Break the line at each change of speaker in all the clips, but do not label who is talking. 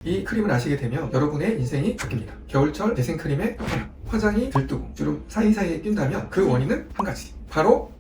이 크림을 아시게 되면 여러분의 인생이 바뀝니다. 겨울철 재생크림의 화장이 들뜨고 주름 사이사이에 낀다면 그 원인은 한 가지, 바로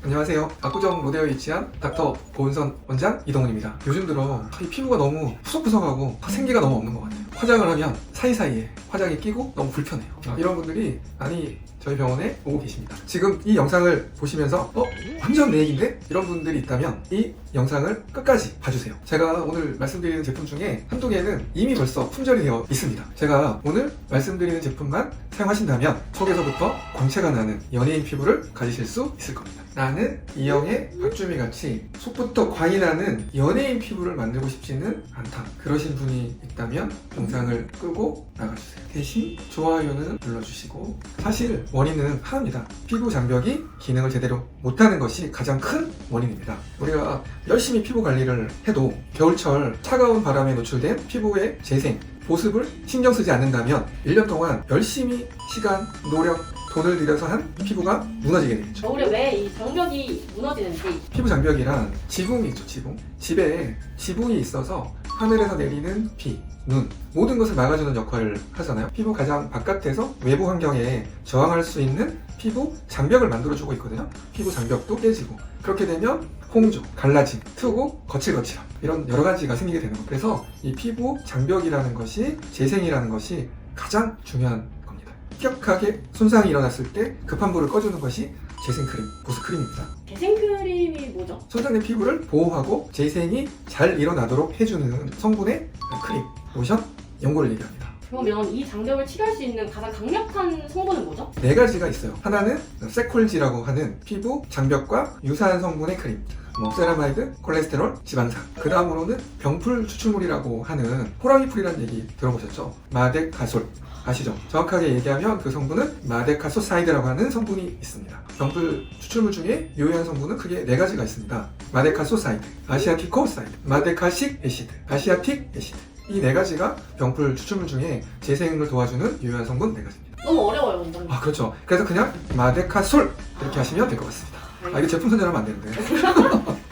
안녕하세요. 압구정 로데오에 위치한 닥터 보은선 원장 이동훈입니다. 요즘 들어 이 피부가 너무 푸석푸석하고 생기가 너무 없는 것 같아요. 화장을 하면 사이사이에 화장이 끼고 너무 불편해요. 이런 분들이 많이 저희 병원에 오고 계십니다. 지금 이 영상을 보시면서 완전 내 얘기인데? 이런 분들이 있다면 이 영상을 끝까지 봐주세요. 제가 오늘 말씀드리는 제품 중에 한두 개는 이미 벌써 품절이 되어 있습니다. 제가 오늘 말씀드리는 제품만 사용하신다면 속에서부터 광채가 나는 연예인 피부를 가지실 수 있을 겁니다. 나는 이영애, 박주미 같이 속부터 광이 나는 연예인 피부를 만들고 싶지는 않다. 그러신 분이 있다면 영상을 끄고 나가주세요. 대신 좋아요는 눌러주시고, 사실 원인은 하나입니다. 피부 장벽이 기능을 제대로 못하는 것이 가장 큰 원인입니다. 우리가 열심히 피부 관리를 해도 겨울철 차가운 바람에 노출된 피부의 재생, 보습을 신경 쓰지 않는다면 1년 동안 열심히 시간, 노력, 돈을 들여서 한 피부가 무너지게 되겠죠.
겨울에 왜 이 장벽이 무너지는지.
피부 장벽이란 지붕이 있죠, 지붕. 집에 지붕이 있어서 하늘에서 내리는 비, 눈, 모든 것을 막아주는 역할을 하잖아요. 피부 가장 바깥에서 외부 환경에 저항할 수 있는 피부 장벽을 만들어주고 있거든요. 피부 장벽도 깨지고, 그렇게 되면 홍조, 갈라짐, 트고, 거칠거칠함, 이런 여러 가지가 생기게 되는 거예요. 그래서 이 피부 장벽이라는 것이, 재생이라는 것이 가장 중요한 겁니다. 급격하게 손상이 일어났을 때 급한 불을 꺼주는 것이 재생크림, 보습크림입니다.
재생크림이 뭐죠?
손상된 피부를 보호하고 재생이 잘 일어나도록 해주는 성분의 크림, 로션, 연고를 얘기합니다.
그러면 이 장벽을 치료할 수 있는 가장 강력한 성분은 뭐죠?
4가지가 있어요. 하나는 세콜지라고 하는 피부 장벽과 유사한 성분의 크림, 세라마이드, 콜레스테롤, 지방산. 그 다음으로는 병풀 추출물이라고 하는 호랑이풀이라는 얘기 들어보셨죠? 마데카솔. 아시죠? 정확하게 얘기하면 그 성분은 마데카소사이드라고 하는 성분이 있습니다. 병풀 추출물 중에 유효한 성분은 크게 4가지가 있습니다. 마데카소사이드, 아시아티코사이드, 마데카식 애시드, 아시아틱 애시드. 이 4가지가 병풀 추출물 중에 재생을 도와주는 유효한 성분 4가지입니다.
너무 어려워요, 원장님.
그렇죠. 그래서 그냥 마데카솔 이렇게 하시면 될 것 같습니다. 이거 제품 선전하면 안 되는데.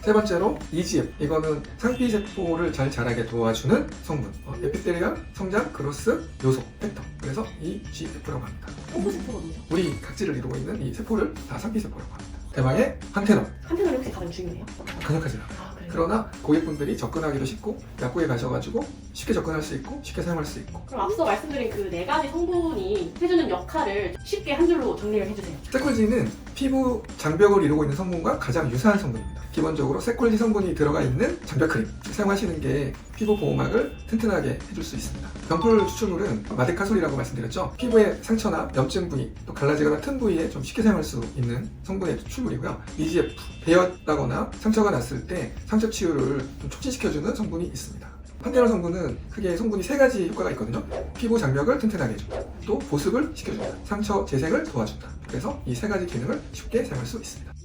세 번째로 EGF. 이거는 상피세포를 잘 자라게 도와주는 성분. 에피텔리아, 성장, 그로스, 요소, 팩터. 그래서 EGF라고 합니다.
세포가 뭐죠?
우리 각질을 이루고 있는 이 세포를 다 상피세포라고 합니다. 대망의 판테놀.
판테놀이 혹시 가장 중요해요?
강력하지 않아요.
그래요?
그러나 고객분들이 접근하기도 쉽고, 약국에 가셔가지고 쉽게 접근할 수 있고, 쉽게 사용할 수 있고.
그럼 앞서 말씀드린 그 4가지 성분이 해주는 역할을 쉽게 한 줄로 정리를 해주세요.
세콜지는 피부 장벽을 이루고 있는 성분과 가장 유사한 성분입니다. 기본적으로 세콜지 성분이 들어가 있는 장벽크림 사용하시는 게 피부 보호막을 튼튼하게 해줄 수 있습니다. 병풀 추출물은 마데카솔이라고 말씀드렸죠. 피부의 상처나 염증 부위, 또 갈라지거나 튼 부위에 좀 쉽게 사용할 수 있는 성분의 추출물이고요. EGF, 베었다거나 상처가 났을 때 상처 치유를 좀 촉진시켜주는 성분이 있습니다. 판테놀 성분은 크게 성분이 3가지 효과가 있거든요. 피부 장벽을 튼튼하게 해준다, 또 보습을 시켜준다, 상처 재생을 도와준다. 그래서 이 3가지 기능을 쉽게 사용할 수 있습니다.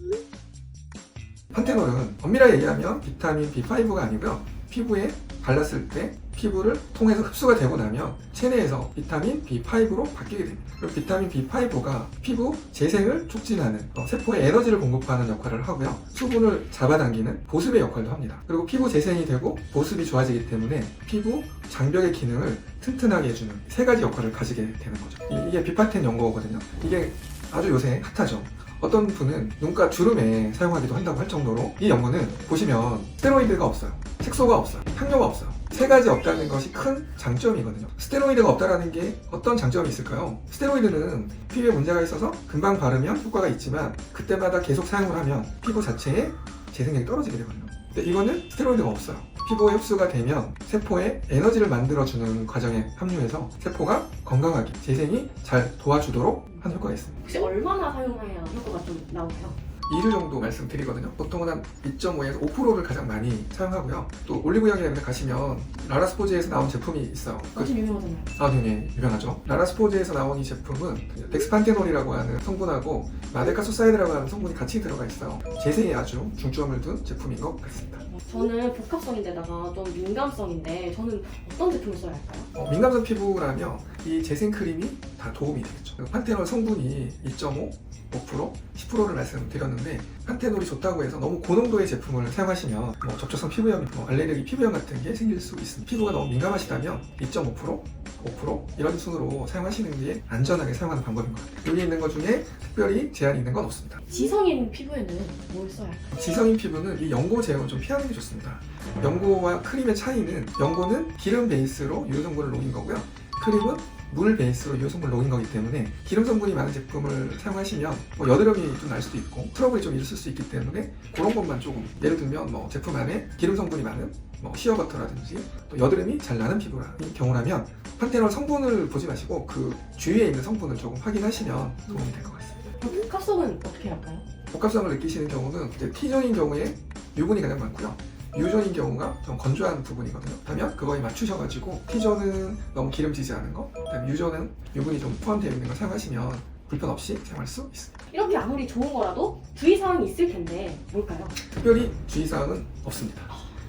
판테놀은 엄밀하게 얘기하면 비타민 B5가 아니고요. 피부에 발랐을 때 피부를 통해서 흡수가 되고 나면 체내에서 비타민 B5로 바뀌게 됩니다. 그리고 비타민 B5가 피부 재생을 촉진하는 세포에 에너지를 공급하는 역할을 하고요. 수분을 잡아당기는 보습의 역할도 합니다. 그리고 피부 재생이 되고 보습이 좋아지기 때문에 피부 장벽의 기능을 튼튼하게 해주는 3가지 역할을 가지게 되는 거죠. 이게 비파텐 연고거든요. 이게 아주 요새 핫하죠. 어떤 분은 눈가 주름에 사용하기도 한다고 할 정도로, 이 연고는 보시면 스테로이드가 없어요. 색소가 없어요. 향료가 없어요. 3가지 없다는 것이 큰 장점이거든요. 스테로이드가 없다는 게 어떤 장점이 있을까요? 스테로이드는 피부에 문제가 있어서 금방 바르면 효과가 있지만 그때마다 계속 사용을 하면 피부 자체의 재생력이 떨어지게 되거든요. 근데 이거는 스테로이드가 없어요. 피부에 흡수가 되면 세포에 에너지를 만들어주는 과정에 합류해서 세포가 건강하게 재생이 잘 도와주도록 하는 효과가 있습니다.
혹시 얼마나 사용해야 효과가 좀 나오나요?
2주 정도 말씀드리거든요. 보통은 한 2.5에서 5%를 가장 많이 사용하고요. 또 올리브영이라는 데 가시면 라라스포즈에서 나온 제품이 있어요.
엄청 유명하잖아요.
네, 유명하죠. 라라스포즈에서 나온 이 제품은 덱스판테놀이라고 하는 성분하고 마데카소사이드라고 하는 성분이 같이 들어가 있어요. 재생에 아주 중점을 둔 제품인 것 같습니다.
저는 복합성인데다가 좀 민감성인데 저는 어떤 제품을 써야 할까요?
민감성 피부라면 이 재생크림이 다 도움이 되겠죠. 판테놀 성분이 2.5, 5%, 10%를 말씀드렸는데 판테놀이 좋다고 해서 너무 고농도의 제품을 사용하시면 뭐 접촉성 피부염, 뭐 알레르기 피부염 같은 게 생길 수 있습니다. 피부가 너무 민감하시다면 2.5%, 5% 이런 순으로 사용하시는 게 안전하게 사용하는 방법인 것 같아요. 여기 있는 것 중에 특별히 제한이 있는 건 없습니다.
지성인 피부에는 뭘 써야 할까요?
지성인 피부는 이 연고 제형을 좀 피하는 게 좋습니다. 연고와 크림의 차이는 연고는 기름 베이스로 유효 성분을 녹인 거고요. 크림은 물 베이스로 유효 성분을 녹인 거기 때문에 기름 성분이 많은 제품을 사용하시면 뭐 여드름이 좀 날 수도 있고 트러블이 좀 있을 수 있기 때문에 그런 것만 조금, 예를 들면 뭐 제품 안에 기름 성분이 많은 뭐 시어버터라든지 또 여드름이 잘 나는 피부라는 경우라면 판테놀 성분을 보지 마시고 그 주위에 있는 성분을 조금 확인하시면 도움이 될 것 같습니다.
복합성은 어떻게 할까요?
복합성을 느끼시는 경우는 이제 T존인 경우에 유분이 가장 많고요. U존인 경우가 좀 건조한 부분이거든요. 그러면 그거에 맞추셔가지고 T존은 너무 기름지지 않은 거, 그다음에 U존은 유분이 좀 포함되어 있는 거 사용하시면 불편 없이 사용할 수 있습니다.
이렇게 아무리 좋은 거라도 주의사항이 있을 텐데 뭘까요?
특별히 주의사항은 없습니다.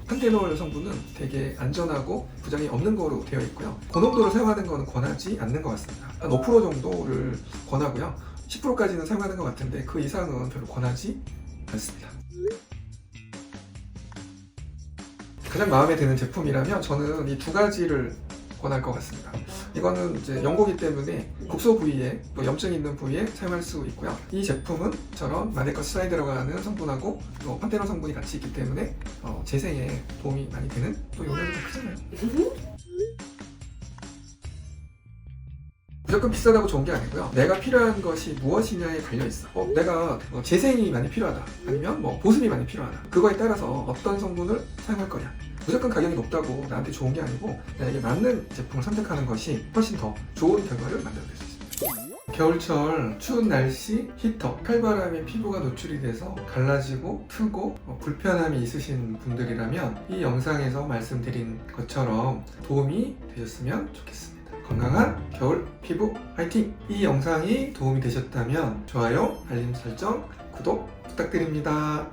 판테놀 성분은 되게 안전하고 부작용이 없는 거로 되어 있고요. 고농도를 사용하는 거는 권하지 않는 것 같습니다. 한 5% 정도를 권하고요. 10%까지는 사용하는 것 같은데 그 이상은 별로 권하지 않습니다. 가장 마음에 드는 제품이라면 저는 이 두 가지를 권할 것 같습니다. 이거는 이제 연고기 때문에 국소 부위에 또 염증이 있는 부위에 사용할 수 있고요. 이 제품은 저런 마데커스라에 들어가는 성분하고 또 판테놀 성분이 같이 있기 때문에 재생에 도움이 많이 되는, 또 용량이 좀 크잖아요. 무조건 비싸다고 좋은 게 아니고요. 내가 필요한 것이 무엇이냐에 달려 있어. 내가 재생이 많이 필요하다. 아니면 뭐 보습이 많이 필요하다. 그거에 따라서 어떤 성분을 사용할 거냐. 무조건 가격이 높다고 나한테 좋은 게 아니고 나에게 맞는 제품을 선택하는 것이 훨씬 더 좋은 결과를 만들어낼 수 있습니다. 겨울철 추운 날씨 히터, 칼바람에 피부가 노출이 돼서 갈라지고 트고 불편함이 있으신 분들이라면 이 영상에서 말씀드린 것처럼 도움이 되셨으면 좋겠습니다. 건강한 겨울 피부 화이팅! 이 영상이 도움이 되셨다면 좋아요, 알림 설정, 구독 부탁드립니다.